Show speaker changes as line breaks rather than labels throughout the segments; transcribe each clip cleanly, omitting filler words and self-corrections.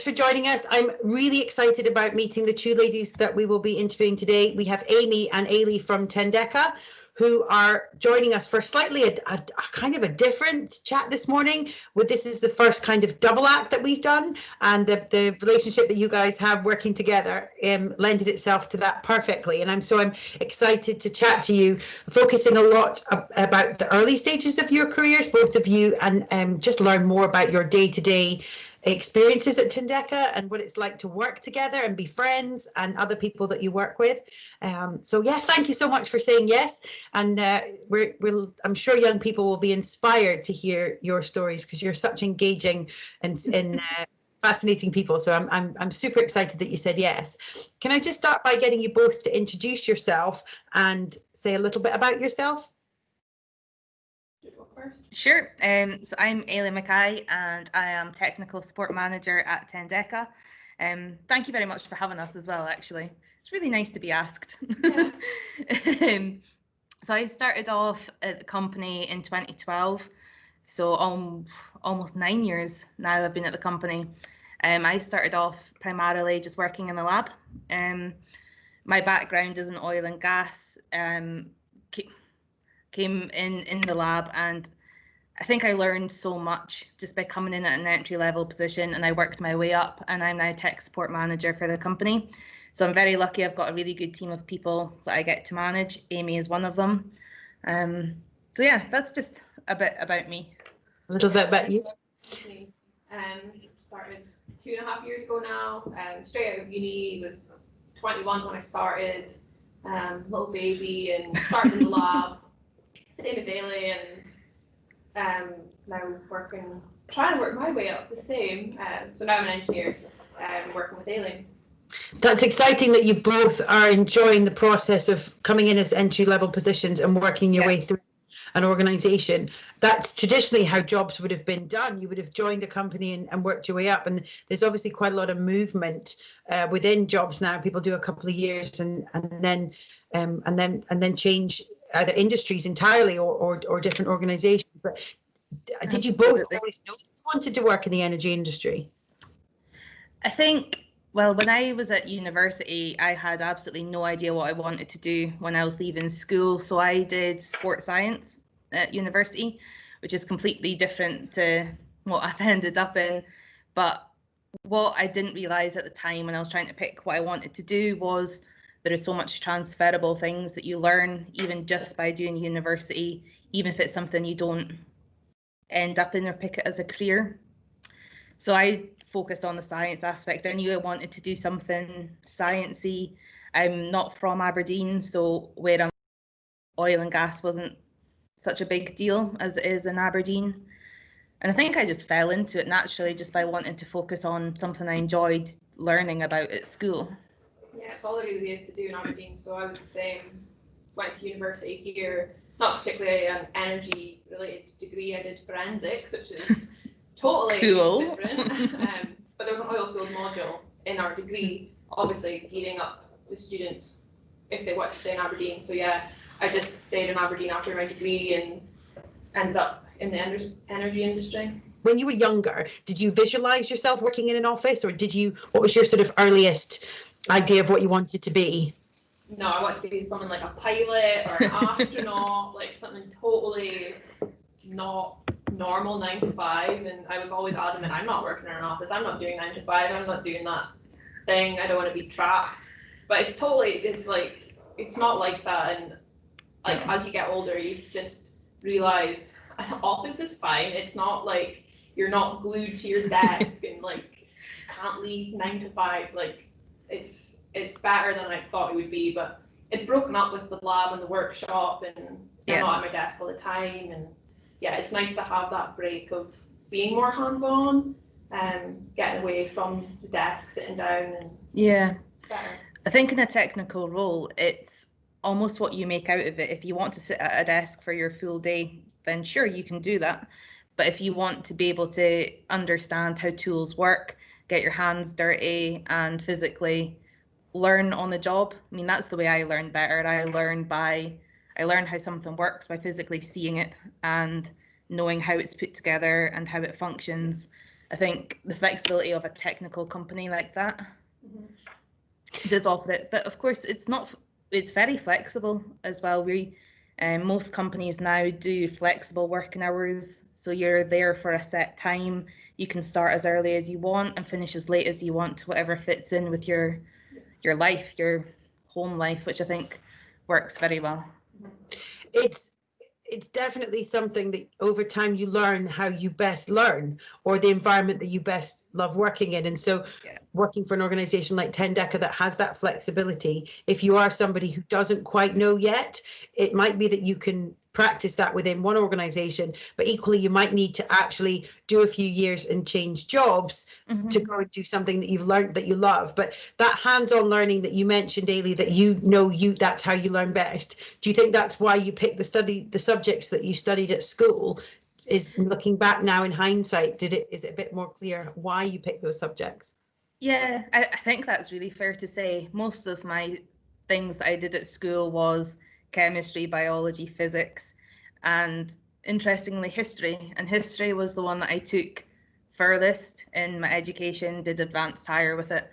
much for joining us. I'm really excited about meeting the two ladies that we will be interviewing today. We have Amy and Eilidh from Tendeka, who are joining us for slightly a kind of a different chat this morning. This is the first kind of double act that we've done, and the relationship that you guys have working together lended itself to that perfectly. And I'm excited to chat to you, focusing a lot about the early stages of your careers, both of you, and just learn more about your day-to-day experiences at Tendeka and what it's like to work together and be friends and other people that you work with. So yeah, thank you so much for saying yes. And I'm sure young people will be inspired to hear your stories, because you're such engaging and fascinating people. So I'm super excited that you said yes. Can I just start by getting you both to introduce yourself and say a little bit about yourself?
Sure. So I'm Eilidh Mackay, and I am Technical Support Manager at Tendeka. Thank you very much for having us as well, actually. It's really nice to be asked. Yeah. So I started off at the company in 2012. So almost 9 years now I've been at the company. I started off primarily just working in the lab. My background is in oil and gas. Came in the lab, and I think I learned so much just by coming in at an entry level position, and I worked my way up, and I'm now tech support manager for the company. So I'm very lucky. I've got a really good team of people that I get to manage. Amy is one of them. So yeah, that's just a bit about me.
A little bit about you.
Started 2.5 years ago now. Straight out of uni, was 21 when I started. Little baby, and started in the lab. Same as Eilidh, and now trying to work my way up the same. So now I'm an engineer, working with Eilidh.
That's exciting that you both are enjoying the process of coming in as entry-level positions and working your way through an organisation. That's traditionally how jobs would have been done. You would have joined a company and worked your way up, and there's obviously quite a lot of movement within jobs now. People do a couple of years and then change either industries entirely or different organizations. But did you both always know you wanted to work in the energy industry?
I think, well, when I was at university, I had absolutely no idea what I wanted to do when I was leaving school. So I did sports science at university, which is completely different to what I've ended up in. But what I didn't realize at the time when I was trying to pick what I wanted to do was there are so much transferable things that you learn even just by doing university, even if it's something you don't end up in or pick it as a career. So I focused on the science aspect. I knew I wanted to do something sciencey. I'm not from Aberdeen, so where I'm oil and gas wasn't such a big deal as it is in Aberdeen. And I think I just fell into it naturally just by wanting to focus on something I enjoyed learning about at school.
Yeah, it's all there really is to do in Aberdeen. So I was the same. Went to university here, not particularly an energy related degree. I did forensics, which is totally
cool.
Different. But there was an oil field module in our degree, obviously gearing up the students if they want to stay in Aberdeen. So yeah, I just stayed in Aberdeen after my degree and ended up in the energy industry.
When you were younger, did you visualize yourself working in an office, or what was your sort of earliest idea of what you wanted to be?
No, I wanted to be someone like a pilot or an astronaut, like something totally not normal 9 to 5. And I was always adamant, I'm not working in an office, I'm not doing 9 to 5, I'm not doing that thing, I don't want to be trapped. But it's not like that. And like as you get older, you just realize an office is fine. It's not like you're not glued to your desk and like can't leave 9 to 5. Like it's better than I thought it would be, but it's broken up with the lab and the workshop, and I'm not at my desk all the time. And yeah, it's nice to have that break of being more hands-on and getting away from the desk, sitting down, and better.
I think in a technical role, it's almost what you make out of it. If you want to sit at a desk for your full day, then sure, you can do that. But if you want to be able to understand how tools work, get your hands dirty and physically learn on the job, I mean, that's the way I learn better. I learn how something works by physically seeing it and knowing how it's put together and how it functions. I think the flexibility of a technical company like that does offer it. But of course, it's very flexible as well. Most companies now do flexible working hours. So you're there for a set time. You can start as early as you want and finish as late as you want, whatever fits in with your life, your home life, which I think works very well.
It's definitely something that over time you learn how you best learn, or the environment that you best love working in. And so working for an organization like Tendeka that has that flexibility, if you are somebody who doesn't quite know yet, it might be that you can practice that within one organization, but equally you might need to actually do a few years and change jobs to go and do something that you've learned that you love. But that hands-on learning that you mentioned, Eilidh, that that's how you learn best. Do you think that's why you picked the subjects that you studied at school? Is, looking back now in hindsight, is it a bit more clear why you picked those subjects?
Yeah, I think that's really fair to say. Most of my things that I did at school was chemistry, biology, physics, and interestingly history. And history was the one that I took furthest in my education, did advanced higher with it.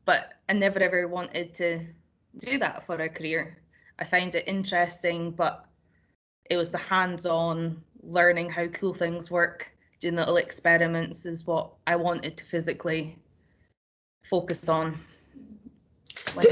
But I never ever wanted to do that for a career. I find it interesting, but it was the hands-on learning how cool things work, doing little experiments is what I wanted to physically focus on.
So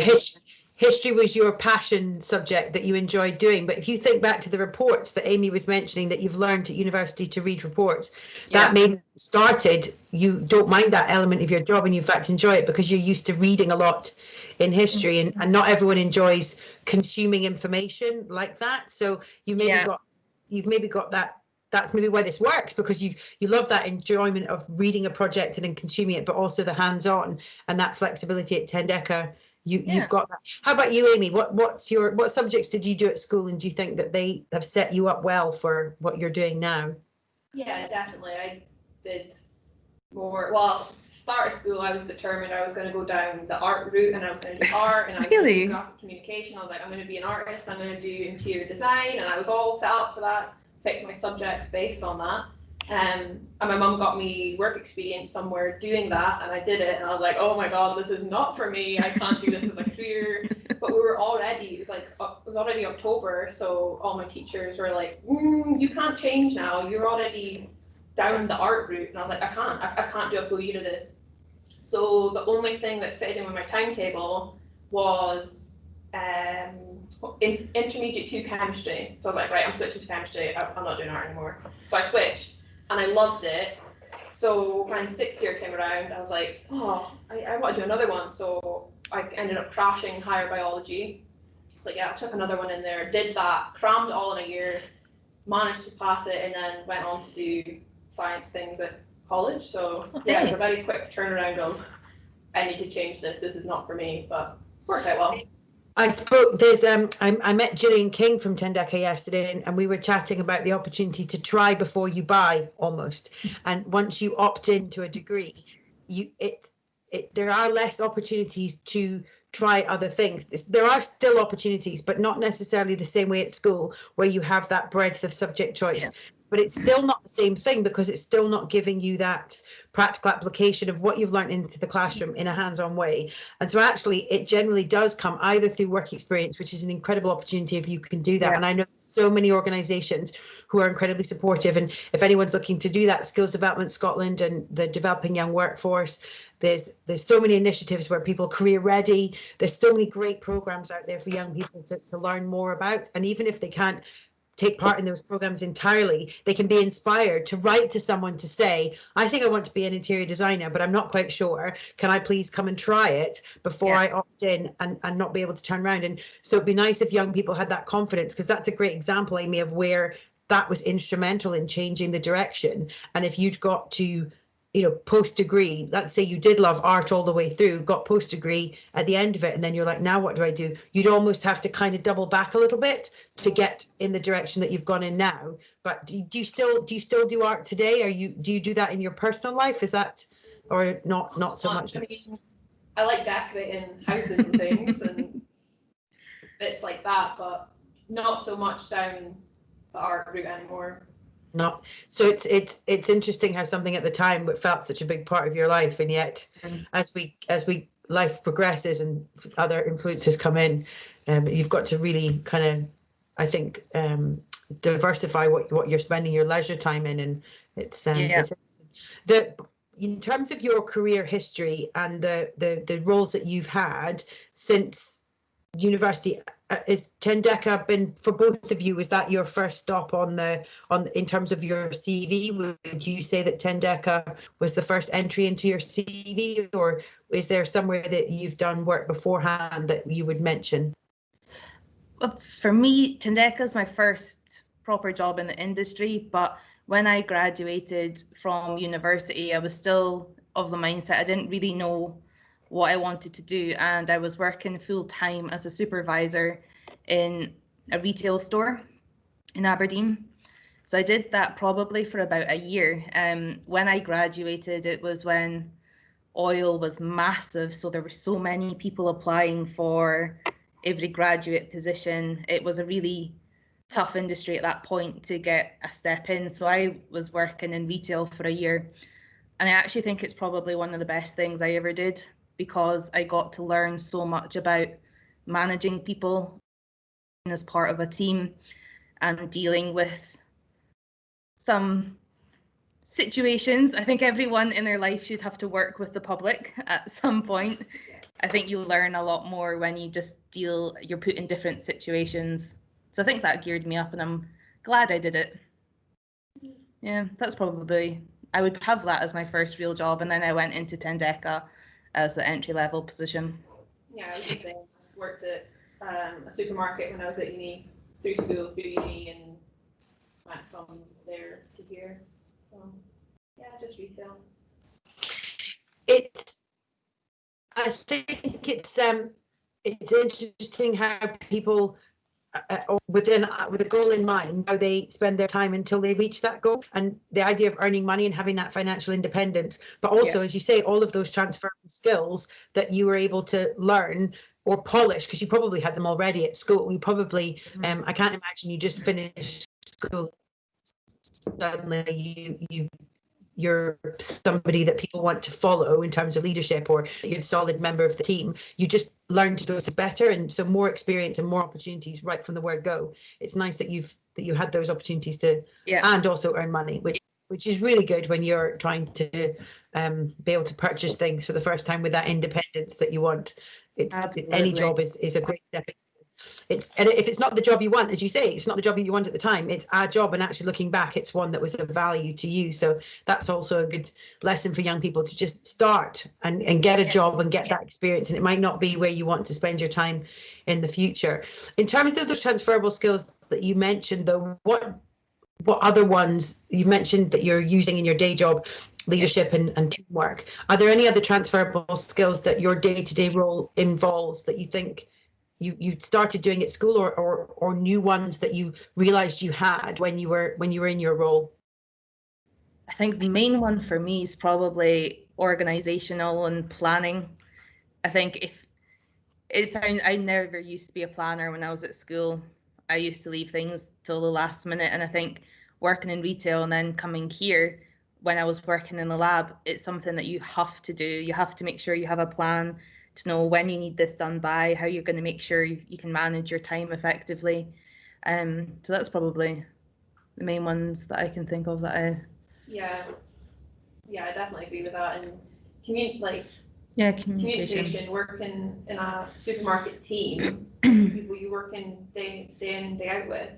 history was your passion subject that you enjoyed doing. But if you think back to the reports that Amy was mentioning that you've learned at university to read reports, that maybe started, you don't mind that element of your job and you in fact enjoy it because you're used to reading a lot in history, and not everyone enjoys consuming information like that. So you've maybe got that. That's maybe why this works, because you love that enjoyment of reading a project and then consuming it, but also the hands-on and that flexibility at Tendeka. You've got that. How about you, Amy? What subjects did you do at school, and do you think that they have set you up well for what you're doing now?
Yeah, definitely. I did more. Well, to start of school, I was determined I was going to go down the art route, and I was going to do art, and I was going to do graphic communication. I was like, I'm going to be an artist. I'm going to do interior design, and I was all set up for that. Picked my subjects based on that. And my mum got me work experience somewhere doing that, and I did it, and I was like, oh my god, this is not for me. I can't do this as a career. But it was already October, so all my teachers were like, you can't change now. You're already down the art route. And I was like, I can't do a full year of this. So the only thing that fitted in with my timetable was intermediate 2 chemistry. So I was like, right, I'm switching to chemistry. I'm not doing art anymore. So I switched, and I loved it. So when 6th year came around, I was like, I want to do another one. So I ended up crashing higher biology. It's like, I took another one in there, did that, crammed it all in a year, managed to pass it, and then went on to do science things at college. So it was a very quick turnaround of, I need to change this. This is not for me, but it's worked out well.
I met Gillian King from Tendeka yesterday, and we were chatting about the opportunity to try before you buy, almost. And once you opt into a degree, there are less opportunities to try other things. There are still opportunities, but not necessarily the same way at school where you have that breadth of subject choice. But it's still not the same thing, because it's still not giving you that practical application of what you've learned into the classroom in a hands-on way. And so actually it generally does come either through work experience, which is an incredible opportunity if you can do that. And I know so many organizations who are incredibly supportive, and if anyone's looking to do that, Skills Development Scotland and the Developing Young Workforce, there's so many initiatives where people career ready. There's so many great programs out there for young people to learn more about. And even if they can't take part in those programs entirely, they can be inspired to write to someone to say, I think I want to be an interior designer, but I'm not quite sure. Can I please come and try it before I opt in, and not be able to turn around? And so it'd be nice if young people had that confidence, because that's a great example, Amy, of where that was instrumental in changing the direction. And if you'd got to, post-degree, let's say you did love art all the way through, got post-degree at the end of it, and then you're like, now what do I do? You'd almost have to kind of double back a little bit to get in the direction that you've gone in now. But do you still do art today? Do you do that in your personal life? Is that, or not so much?
I mean, I like decorating houses and things and bits like that, but not so much down the art route anymore.
not. So it's interesting how something at the time that felt such a big part of your life, and yet as we life progresses and other influences come in, you've got to really kind of, I think, diversify what you're spending your leisure time in, and it's in terms of your career history and the roles that you've had since university. Is Tendeka been, for both of you, is that your first stop in terms of your CV? Would you say that Tendeka was the first entry into your CV, or is there somewhere that you've done work beforehand that you would mention?
For me, Tendeka is my first proper job in the industry, but when I graduated from university, I was still of the mindset I didn't really know what I wanted to do, and I was working full time as a supervisor in a retail store in Aberdeen. So I did that probably for about a year. When I graduated, it was when oil was massive, so there were so many people applying for every graduate position. It was a really tough industry at that point to get a step in. So I was working in retail for a year, and I actually think it's probably one of the best things I ever did, because I got to learn so much about managing people as part of a team and dealing with some situations. I think everyone in their life should have to work with the public at some point. I think you learn a lot more when you just you're put in different situations. So I think that geared me up, and I'm glad I did it. Yeah, that's probably, I would have that as my first real job, and then I went into Tendeka as the entry-level position.
Yeah, I was just saying, I worked at a supermarket when I was at uni, through school, through uni, and went from there to here. So yeah, just retail.
I think it's interesting how people with a goal in mind, how they spend their time until they reach that goal, and the idea of earning money and having that financial independence, but also, as you say, all of those transferable skills that you were able to learn or polish, because you probably had them already at school. You probably I can't imagine you just finished school, suddenly you're somebody that people want to follow in terms of leadership, or that you're a solid member of the team. You just learn to do it better, and so more experience and more opportunities right from the word go. It's nice that you had those opportunities to and also earn money, which is really good when you're trying to be able to purchase things for the first time with that independence that you want. Any job is a great step. And if it's not the job you want, as you say, it's not the job you want at the time, it's our job, and actually looking back, it's one that was of value to you. So that's also a good lesson for young people, to just start and get a job and get that experience, and it might not be where you want to spend your time in the future. In terms of those transferable skills that you mentioned, though, what other ones you mentioned that you're using in your day job, leadership and teamwork? Are there any other transferable skills that your day-to-day role involves that you think you started doing at school, or new ones that you realized you had when you were in your role?
I think the main one for me is probably organizational and planning. I think I never used to be a planner when I was at school. I used to leave things till the last minute, and I think working in retail and then coming here, when I was working in the lab, it's something that you have to do. You have to make sure you have a plan to know when you need this done by, how you're going to make sure you can manage your time effectively. So that's probably the main ones that I can think of that I...
Yeah, I definitely agree with that. And communication, working in a supermarket team, people you work in day in, day out with.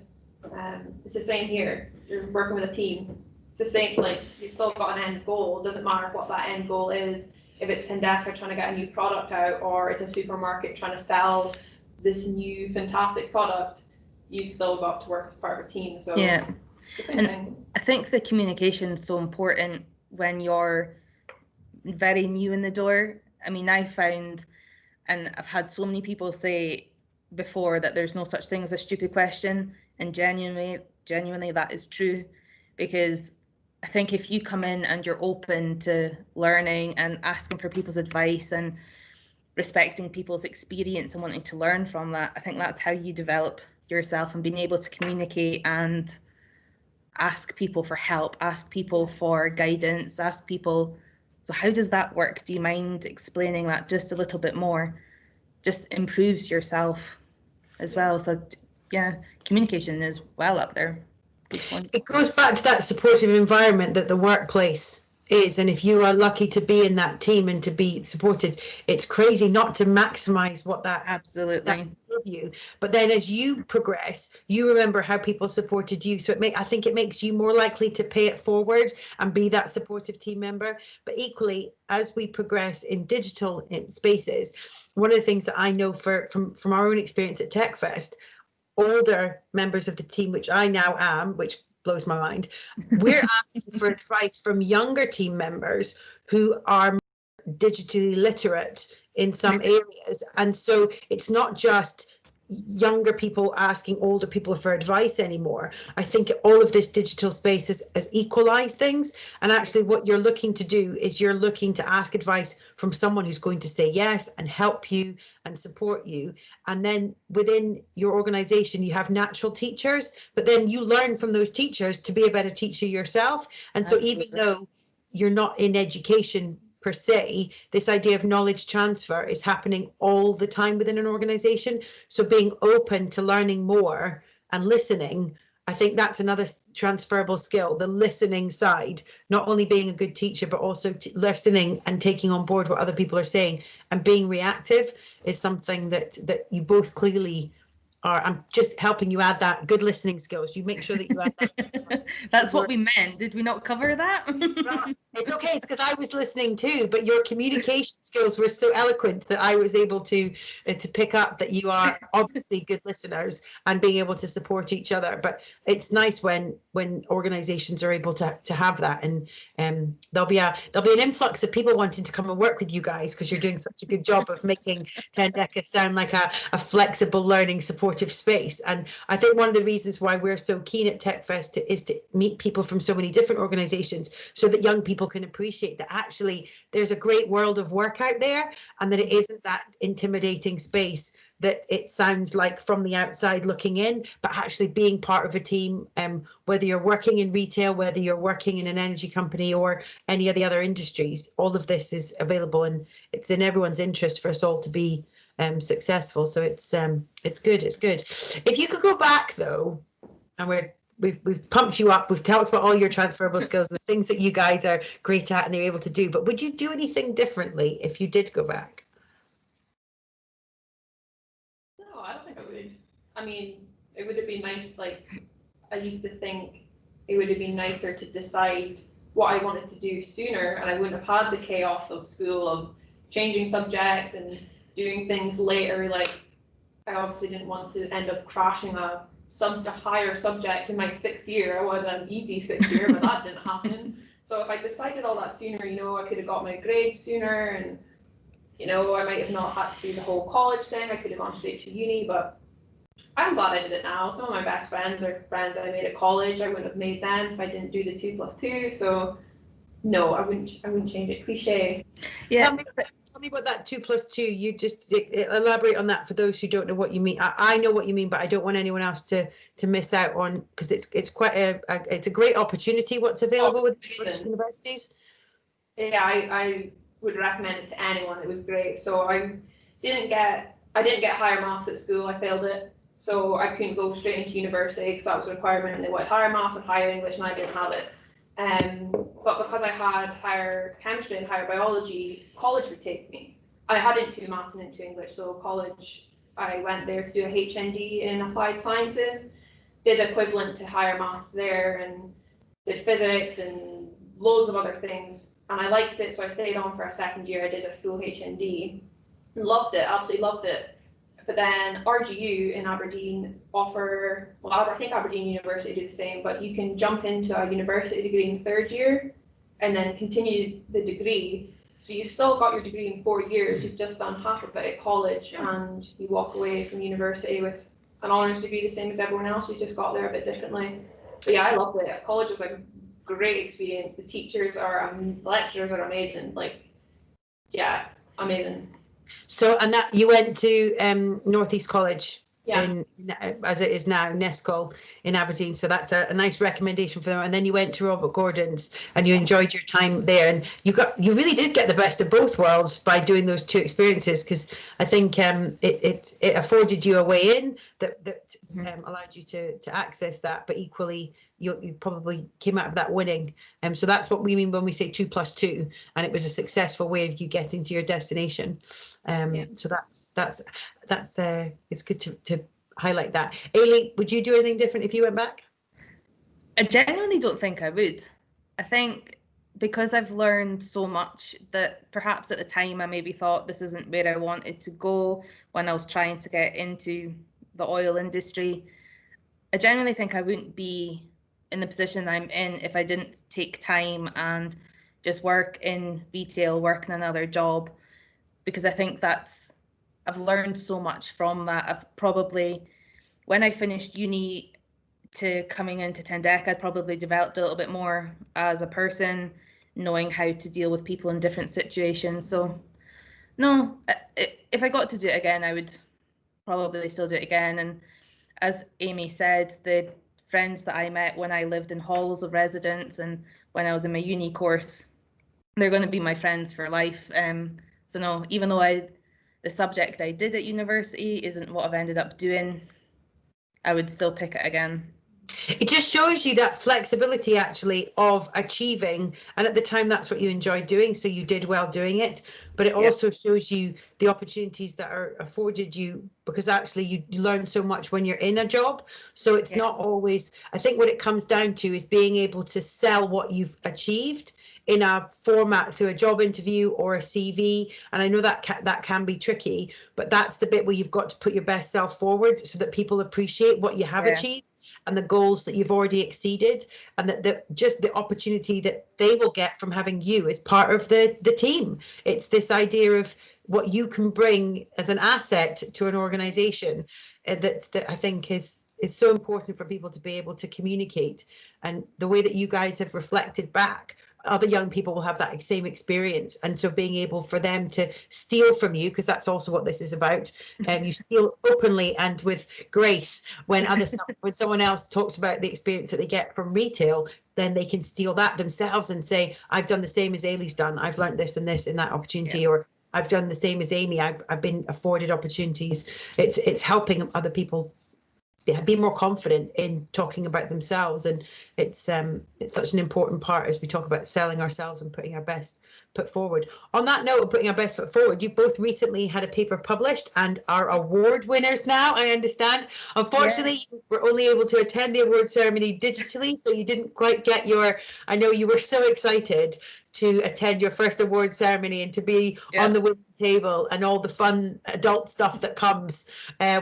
It's the same here. You're working with a team. It's the same, you still got an end goal. It doesn't matter what that end goal is. If it's Tendeka trying to get a new product out, or it's a supermarket trying to sell this new fantastic product, you've still got to work as part of a team. So
yeah,
and thing.
I think the communication is so important when you're very new in the door. I mean, I found, and I've had so many people say before, that there's no such thing as a stupid question, and genuinely that is true, because I think if you come in and you're open to learning and asking for people's advice and respecting people's experience and wanting to learn from that, I think that's how you develop yourself and being able to communicate and ask people for help, ask people for guidance, ask people, so how does that work? Do you mind explaining that just a little bit more? Just improves yourself as well. So yeah, communication is well up there. Good point.
It goes back to that supportive environment that the workplace is, and if you are lucky to be in that team and to be supported, it's crazy not to maximize what that
Absolutely
give you. But then as you progress, you remember how people supported you, so I think it makes you more likely to pay it forward and be that supportive team member. But equally, as we progress in digital spaces, one of the things that I know from our own experience at TechFest, older members of the team, which I now am, which blows my mind, we're asking for advice from younger team members who are digitally literate in some areas. And so it's not just younger people asking older people for advice anymore. I think all of this digital space has equalized things. And actually what you're looking to do is you're looking to ask advice from someone who's going to say yes and help you and support you. And then within your organization, you have natural teachers, but then you learn from those teachers to be a better teacher yourself. And so even though you're not in education per se, this idea of knowledge transfer is happening all the time within an organization. So being open to learning more and listening, I think that's another transferable skill, the listening side, not only being a good teacher, but also listening and taking on board what other people are saying and being reactive is something that you both clearly are. I'm just helping you add that good listening skills. You make sure that you add that.
That's what we meant. Did we not cover that?
It's okay. It's because I was listening too, but your communication skills were so eloquent that I was able to pick up that you are obviously good listeners and being able to support each other. But it's nice when organizations are able to have that, and there'll be an influx of people wanting to come and work with you guys because you're doing such a good job of making Tendeka sound like a flexible learning supportive space. And I think one of the reasons why we're so keen at TechFest is to meet people from so many different organizations so that young people can appreciate that actually there's a great world of work out there, and that it isn't that intimidating space that it sounds like from the outside looking in, but actually being part of a team, whether you're working in retail, whether you're working in an energy company or any of the other industries, all of this is available, and it's in everyone's interest for us all to be successful. So it's good. If you could go back though, and we've pumped you up, we've talked about all your transferable skills and the things that you guys are great at and they're able to do, but would you do anything differently if you did go back?
No, I don't think I would. I mean, it would have been nice, like, I used to think it would have been nicer to decide what I wanted to do sooner, and I wouldn't have had the chaos of school, of changing subjects and doing things later. Like, I obviously didn't want to end up crashing a higher subject in my 6th year. I would have done an easy 6th year, but that didn't happen. So if I decided all that sooner, I could have got my grades sooner, and I might have not had to do the whole college thing. I could have gone straight to uni, but I'm glad I did it now. Some of my best friends are friends I made at college. I wouldn't have made them if I didn't do the 2+2. So no, I wouldn't change it. Cliche.
Yeah.
Tell me about that 2+2. You just elaborate on that for those who don't know what you mean. I know what you mean, but I don't want anyone else to miss out on, because it's quite it's a great opportunity what's available with universities.
Yeah, I would recommend it to anyone. It was great. So I didn't get higher maths at school. I failed it, so I couldn't go straight into university because that was a requirement. They wanted higher maths and higher English, and I didn't have it. But because I had higher chemistry and higher biology, college would take me. I had into maths and into English, so college, I went there to do a HND in applied sciences, did equivalent to higher maths there, and did physics and loads of other things. And I liked it, so I stayed on for a 2nd year. I did a full HND, loved it, absolutely loved it. But then RGU in Aberdeen I think Aberdeen University do the same, but you can jump into a university degree in 3rd year and then continue the degree. So you still got your degree in 4 years, you've just done half of it at college, and you walk away from university with an honours degree the same as everyone else. You just got there a bit differently. But yeah, I loved it. College was a great experience. The lecturers are amazing. Like, yeah, amazing.
So, and that you went to Northeast College? as it is now, Nescol in Aberdeen. So that's a nice recommendation for them. And then you went to Robert Gordon's and you enjoyed your time there, and you really did get the best of both worlds by doing those two experiences, because I think it afforded you a way in that allowed you to access that, but equally you probably came out of that winning. So that's what we mean when we say 2 + 2, and it was a successful way of you getting to your destination. So that's it's good to highlight that. Eilidh, would you do anything different if you went back?
I genuinely don't think I would. I think because I've learned so much that perhaps at the time I maybe thought this isn't where I wanted to go when I was trying to get into the oil industry. I genuinely think I wouldn't be in the position I'm in if I didn't take time and just work in retail, work in another job, because I think I've learned so much from that. I've probably, when I finished uni to coming into Tendeka, I probably developed a little bit more as a person, knowing how to deal with people in different situations. So no, if I got to do it again, I would probably still do it again. And as Amy said, the friends that I met when I lived in halls of residence and when I was in my uni course, they're going to be my friends for life. So no, even though the subject I did at university isn't what I've ended up doing, I would still pick it again.
It just shows you that flexibility actually of achieving, and at the time that's what you enjoyed doing, so you did well doing it, but it also shows you the opportunities that are afforded you, because actually you learn so much when you're in a job. So it's not always, I think what it comes down to is being able to sell what you've achieved in a format through a job interview or a CV. And I know that can be tricky, but that's the bit where you've got to put your best self forward so that people appreciate what you have achieved and the goals that you've already exceeded, and that just the opportunity that they will get from having you as part of the team. It's this idea of what you can bring as an asset to an organization that I think is so important for people to be able to communicate. And the way that you guys have reflected back, other young people will have that same experience, and so being able for them to steal from you, because that's also what this is about, you steal openly and with grace when when someone else talks about the experience that they get from retail, then they can steal that themselves and say, I've done the same as Eilidh's done, I've learned this and this in that opportunity, or I've done the same as Amy, I've been afforded opportunities. It's helping other people be more confident in talking about themselves, and it's such an important part as we talk about selling ourselves and putting our best foot forward. On that note of putting our best foot forward, you both recently had a paper published and are award winners now, I understand. Unfortunately, you were only able to attend the award ceremony digitally, so you didn't quite get I know you were so excited to attend your first award ceremony and to be on the winning table and all the fun adult stuff that comes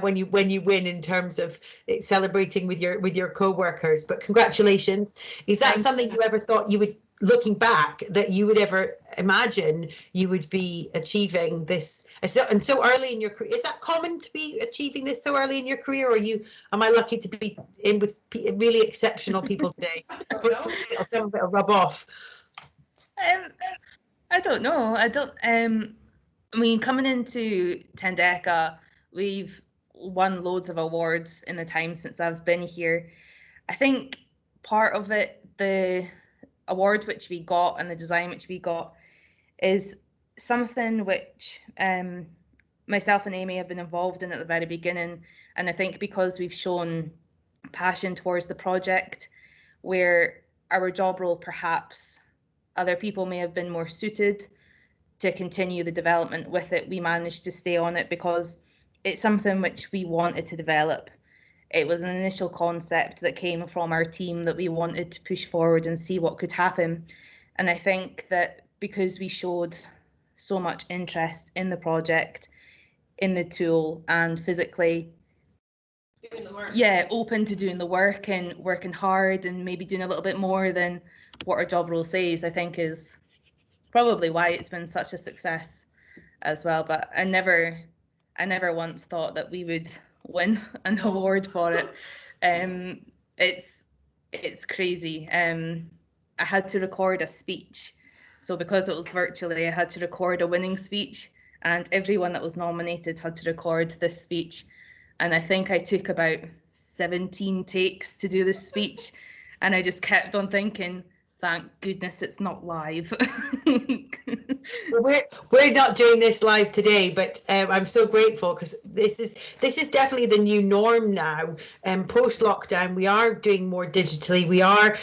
when you win, in terms of celebrating with your co-workers. But congratulations. Is that something you ever thought you would, looking back, that you would ever imagine you would be achieving this and so early in your career? Is that common to be achieving this so early in your career, or am I lucky to be in with really exceptional people today? Hopefully some of it will rub off.
I don't know. I mean, coming into Tendeka, we've won loads of awards in the time since I've been here. I think part of it, the award which we got and the design which we got, is something which myself and Amy have been involved in at the very beginning. And I think because we've shown passion towards the project, where our job role perhaps other people may have been more suited to continue the development with it, we managed to stay on it because it's something which we wanted to develop. It was an initial concept that came from our team that we wanted to push forward and see what could happen. And I think that because we showed so much interest in the project, in the tool, and physically
doing the work.
Open to doing the work and working hard and maybe doing a little bit more than what our job role says, I think is probably why it's been such a success as well. But I never once thought that we would win an award for it. It's crazy. I had to record a speech, so because it was virtually, I had to record a winning speech, and everyone that was nominated had to record this speech. And I think I took about 17 takes to do this speech. And I just kept on thinking, thank goodness it's not live.
Well, we're not doing this live today, but I'm so grateful because this is definitely the new norm now. Post lockdown, we are doing more digitally. We are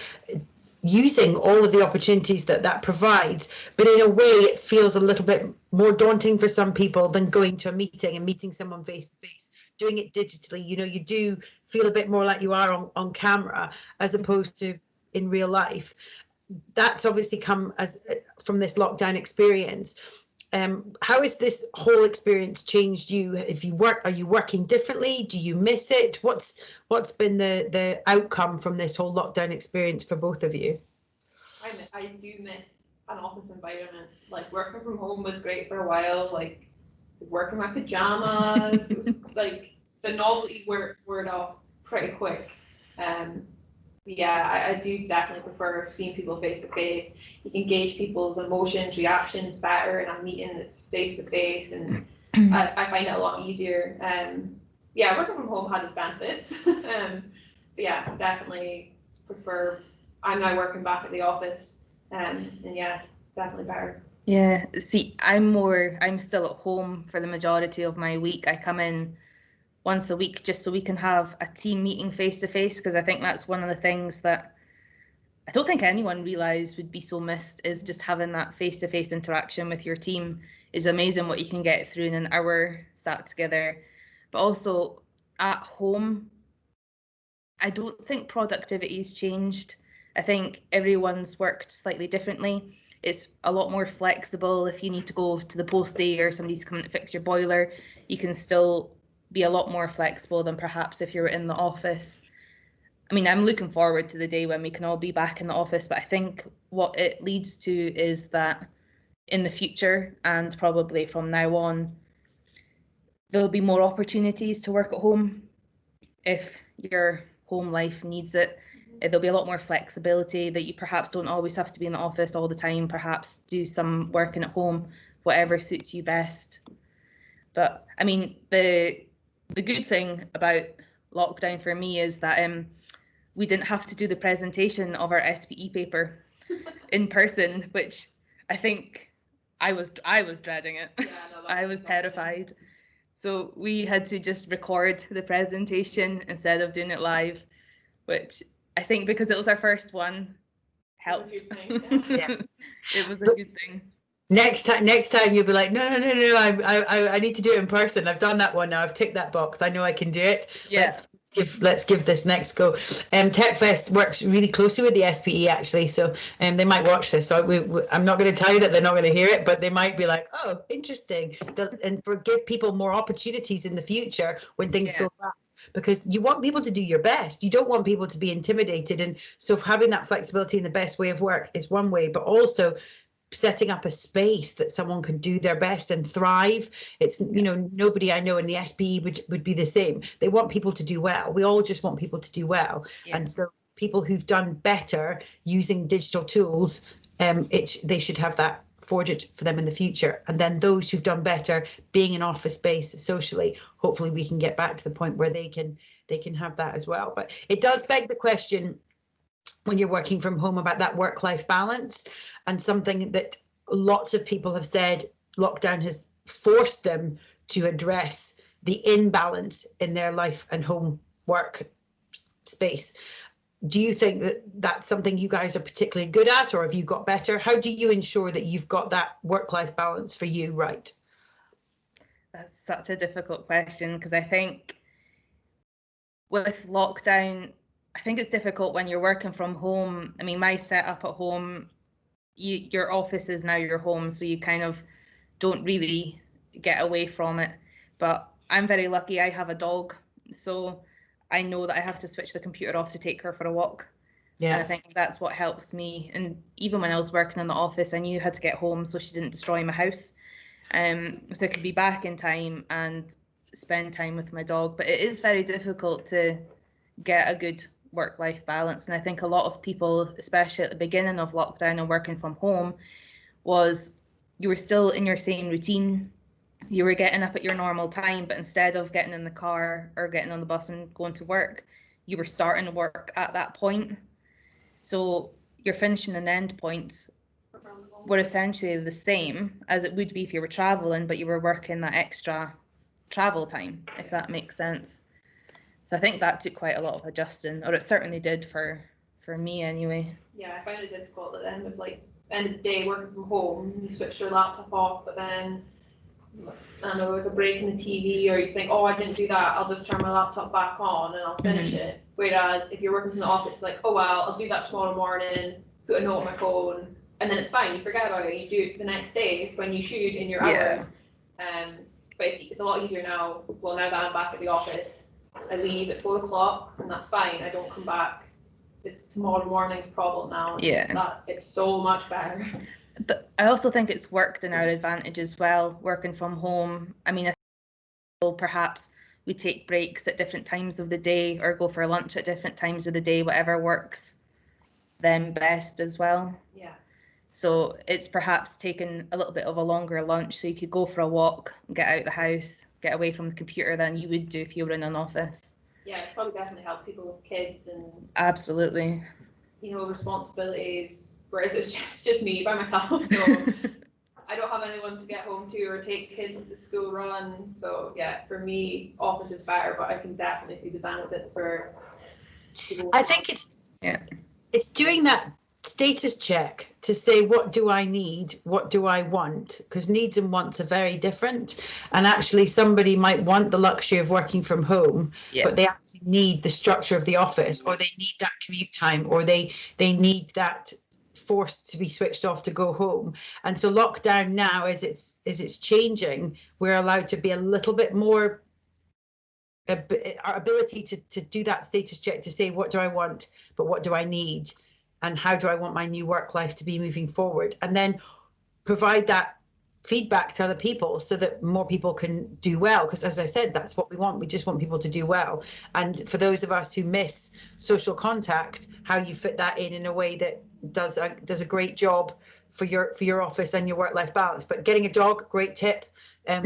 using all of the opportunities that provides, but in a way it feels a little bit more daunting for some people than going to a meeting and meeting someone face to face. Doing it digitally, you do feel a bit more like you are on camera as opposed to in real life. That's obviously come as from this lockdown experience. How has this whole experience changed you? Are you working differently? Do you miss it? What's been the outcome from this whole lockdown experience for both of you?
I do miss an office environment. Like working from home was great for a while. Like working in my pajamas, it was, like the novelty wore off pretty quick. Yeah, I do definitely prefer seeing people face to face. You can gauge people's emotions, reactions better in a meeting that's face to face, and I find it a lot easier. Yeah, working from home had its benefits. But yeah, definitely prefer. I'm now working back at the office, and yeah, it's definitely better.
Yeah, see, I'm still at home for the majority of my week. I come in once a week just so we can have a team meeting face to face, because I think that's one of the things that I don't think anyone realised would be so missed, is just having that face to face interaction with your team. Is amazing what you can get through in an hour sat together. But also at home, I don't think productivity's changed. I think everyone's worked slightly differently. It's a lot more flexible. If you need to go to the postie or somebody's coming to fix your boiler, you can still be a lot more flexible than perhaps if you're in the office. I mean, I'm looking forward to the day when we can all be back in the office, but I think what it leads to is that in the future, and probably from now on, there'll be more opportunities to work at home if your home life needs it. There'll be a lot more flexibility, that you perhaps don't always have to be in the office all the time, perhaps do some working at home, whatever suits you best. But I mean, the good thing about lockdown for me is that we didn't have to do the presentation of our SPE paper in person, which I think I was dreading it.
Yeah, no,
I was terrified. So we had to just record the presentation instead of doing it live, which I think because it was our first one helped.
Yeah.
It was a good thing.
Next time you'll be like, no, I need to do it in person. I've done that one now. I've ticked that box. I know I can do it.
Yeah.
Let's give this next go. TechFest works really closely with the SPE actually, so they might watch this. So I'm not going to tell you that they're not going to hear it, but they might be like, oh, interesting, and give people more opportunities in the future when things go back. Because you want people to do your best. You don't want people to be intimidated, and so having that flexibility in the best way of work is one way, but also setting up a space that someone can do their best and thrive. It's, nobody I know in the SPE would be the same. They want people to do well. We all just want people to do well. Yeah. And so people who've done better using digital tools, they should have that forged for them in the future. And then those who've done better being in office space socially, hopefully we can get back to the point where they can have that as well. But it does beg the question when you're working from home about that work-life balance, and something that lots of people have said lockdown has forced them to address the imbalance in their life and home work space. Do you think that that's something you guys are particularly good at, or have you got better? How do you ensure that you've got that work-life balance for you right?
That's such a difficult question, because I think with lockdown, I think it's difficult when you're working from home. I mean, my setup at home, your office is now your home, so you kind of don't really get away from it. But I'm very lucky. I have a dog, so I know that I have to switch the computer off to take her for a walk. Yeah. And I think that's what helps me. And even when I was working in the office, I knew I had to get home so she didn't destroy my house. So I could be back in time and spend time with my dog. But it is very difficult to get a good work-life balance. And I think a lot of people, especially at the beginning of lockdown and working from home, was you were still in your same routine. you were getting up at your normal time, but instead of getting in the car or getting on the bus and going to work, you were starting work at that point. So your finishing and end points were essentially the same as it would be if you were traveling, but you were working that extra travel time, if that makes sense. So I think that took quite a lot of adjusting, or it certainly did for me anyway.
Yeah, I found it difficult at the end of the day working from home. You switch your laptop off, but then I don't know, there's a break in the TV, or you think, oh, I didn't do that, I'll just turn my laptop back on and I'll finish it. Whereas if you're working from the office, it's like, oh well, I'll do that tomorrow morning, put a note on my phone, and then it's fine, you forget about it, you do it the next day when you should in your hours. But it's a lot easier now. Well, now that I'm back at the office, I leave at 4 o'clock and that's fine, I don't come back. It's tomorrow morning's problem now. It's so much better.
But I also think it's worked in our advantage as well, working from home. I mean, perhaps we take breaks at different times of the day or go for lunch at different times of the day, whatever works them best as well.
Yeah.
So it's perhaps taken a little bit of a longer lunch so you could go for a walk, get out the house, get away from the computer than you would do if you were in an office.
Yeah, it's probably definitely helped people with kids and
absolutely,
responsibilities. Whereas it's just me by myself, so I don't have anyone to get home to or take kids to the school run. So yeah, for me, office is better, but I can definitely see the benefits for people.
I think it's doing that status check to say, what do I need? What do I want? Because needs and wants are very different. And actually somebody might want the luxury of working from home, but they actually need the structure of the office, or they need that commute time, or they need that forced to be switched off to go home. And so lockdown now, as it's changing, we're allowed to be a little bit more, our ability to do that status check to say, what do I want, but what do I need? And how do I want my new work life to be moving forward? And then provide that feedback to other people so that more people can do well. Because as I said, that's what we want. We just want people to do well. And for those of us who miss social contact, how you fit that in a way that does a great job for your office and your work-life balance. But getting a dog, great tip.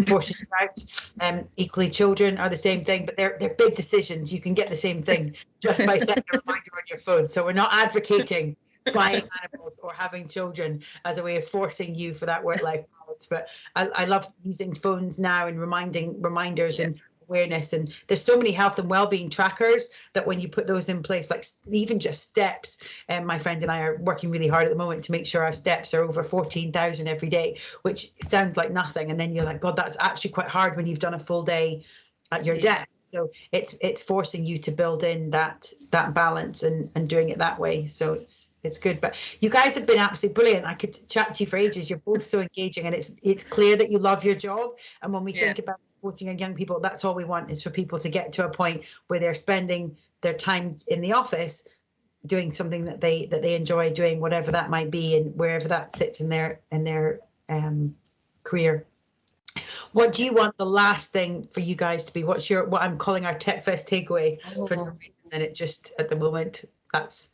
Forces you out. Equally, children are the same thing, but they're big decisions. You can get the same thing just by setting a reminder on your phone. So we're not advocating buying animals or having children as a way of forcing you for that work-life balance. But I love using phones now and reminders and awareness. And there's so many health and well-being trackers that when you put those in place, like even just steps, and my friend and I are working really hard at the moment to make sure our steps are over 14,000 every day, which sounds like nothing. And then you're like, God, that's actually quite hard when you've done a full day at your desk. So it's forcing you to build in that balance and doing it that way. So it's good. But you guys have been absolutely brilliant. I could chat to you for ages. You're both so engaging, and it's clear that you love your job. And when we think about supporting young people, that's all we want, is for people to get to a point where they're spending their time in the office doing something that they enjoy doing, whatever that might be, and wherever that sits in their career. What do you want the last thing for you guys to be? What I'm calling our TechFest takeaway for no reason, and it just at the moment that's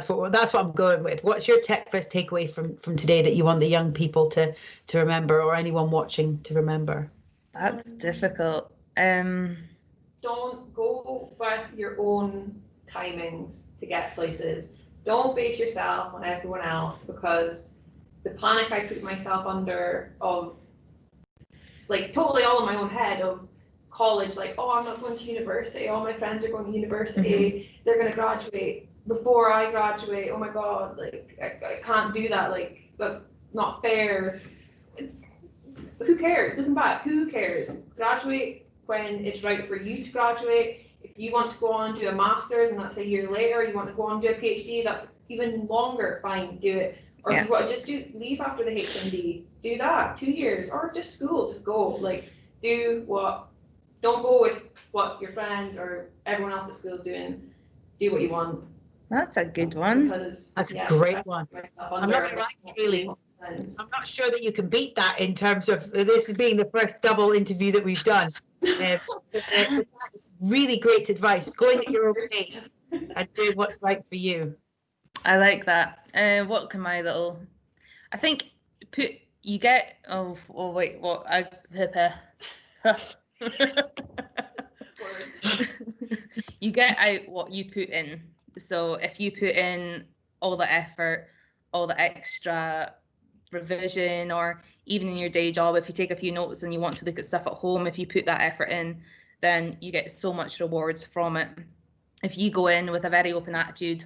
what I'm going with. What's your TechFest takeaway from today that you want the young people to remember, or anyone watching to remember?
That's difficult.
Don't go by your own timings to get places. Don't base yourself on everyone else, because the panic I put myself under of totally all in my own head of college, oh, I'm not going to university, all my friends are going to university, they're going to graduate before I graduate, oh my God, I can't do that, that's not fair. Who cares? Looking back, who cares? Graduate when it's right for you to graduate. If you want to go on and do a master's and that's a year later, you want to go on and do a PhD, that's even longer, fine, do it. Or if you want to just leave after the HND, do that, 2 years, or just school, just go. Don't go with what your friends or everyone else at school is doing. Do what you want.
That's a good one.
That's a great one. I'm not right, Eilidh. I'm not sure that you can beat that in terms of this being the first double interview that we've done. That is really great advice. Going at your own pace and doing what's right for you.
I like that. What can I think put you get, oh wait, what? You get out what you put in. So if you put in all the effort, all the extra revision, or even in your day job, if you take a few notes and you want to look at stuff at home, if you put that effort in, then you get so much rewards from it. If you go in with a very open attitude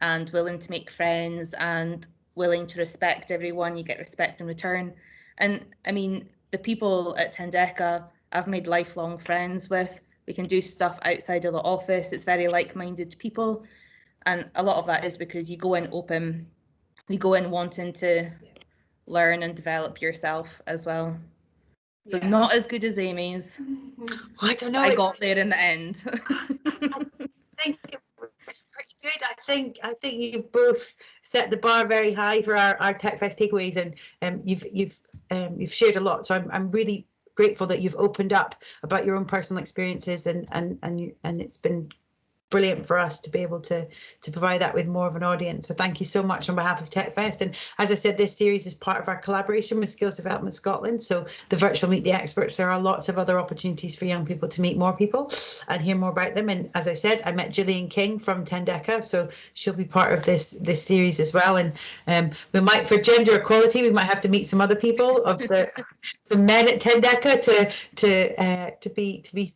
and willing to make friends and willing to respect everyone, you get respect in return. And I mean, the people at Tendeka I've made lifelong friends with. We can do stuff outside of the office. It's very like-minded people. And a lot of that is because you go in open, you go in wanting to learn and develop yourself as well. So not as good as Amy's.
I don't know.
I got there in the end.
I think it was pretty good. I think you've both set the bar very high for our TechFest takeaways, and you've shared a lot. So I'm really grateful that you've opened up about your own personal experiences, and it's been brilliant for us to be able to provide that with more of an audience. So thank you so much on behalf of TechFest. And as I said, this series is part of our collaboration with Skills Development Scotland. So the virtual Meet the Experts, there are lots of other opportunities for young people to meet more people and hear more about them. And as I said, I met Gillian King from Tendeka, so she'll be part of this series as well. And we might, for gender equality, we might have to meet some other people of some men at Tendeka to be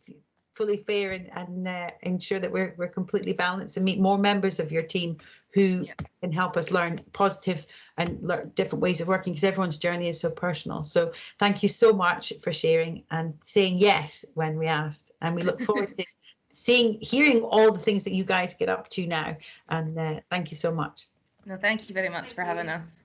fully fair and ensure that we're completely balanced, and meet more members of your team who can help us learn positive and learn different ways of working, because everyone's journey is so personal. So thank you so much for sharing and saying yes when we asked, and we look forward to hearing all the things that you guys get up to now. And thank you so much.
No, thank you very much for having us.